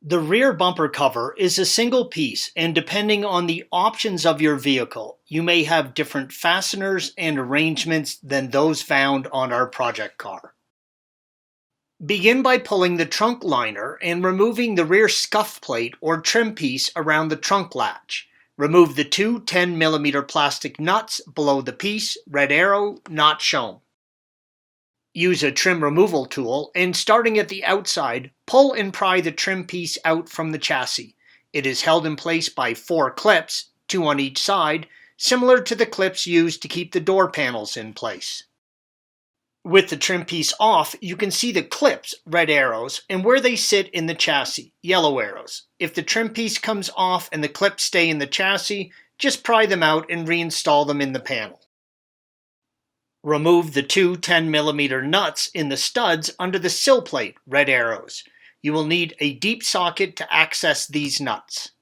The rear bumper cover is a single piece, and depending on the options of your vehicle, you may have different fasteners and arrangements than those found on our project car. Begin by pulling the trunk liner and removing the rear scuff plate or trim piece around the trunk latch. Remove the two 10mm plastic nuts below the piece, red arrow, not shown. Use a trim removal tool and, starting at the outside, pull and pry the trim piece out from the chassis. It is held in place by 4 clips, 2 on each side, similar to the clips used to keep the door panels in place. With the trim piece off, you can see the clips, red arrows, and where they sit in the chassis, yellow arrows. If the trim piece comes off and the clips stay in the chassis, just pry them out and reinstall them in the panel. Remove the two 10mm nuts in the studs under the sill plate, red arrows. You will need a deep socket to access these nuts.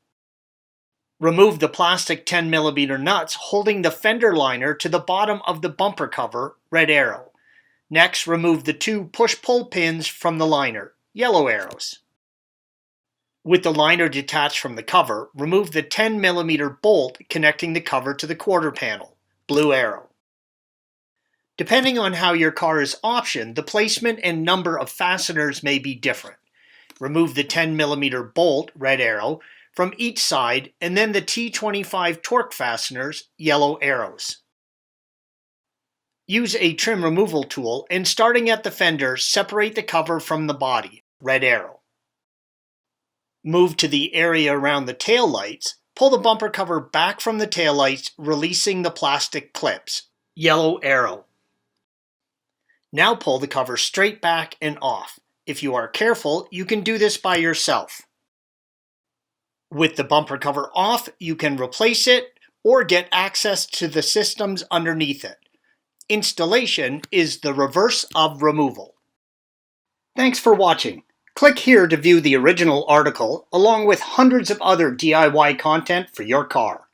Remove the plastic 10mm nuts holding the fender liner to the bottom of the bumper cover, red arrow. Next, remove the two push-pull pins from the liner, yellow arrows. With the liner detached from the cover, remove the 10mm bolt connecting the cover to the quarter panel, blue arrow. Depending on how your car is optioned, the placement and number of fasteners may be different. Remove the 10mm bolt, red arrow, from each side, and then the T25 torque fasteners, yellow arrows. Use a trim removal tool and, starting at the fender, separate the cover from the body, red arrow. Move to the area around the tail lights, pull the bumper cover back from the tail lights, releasing the plastic clips, yellow arrow. Now pull the cover straight back and off. If you are careful, you can do this by yourself. With the bumper cover off, you can replace it or get access to the systems underneath it. Installation is the reverse of removal. Thanks for watching. Click here to view the original article along with hundreds of other DIY content for your car.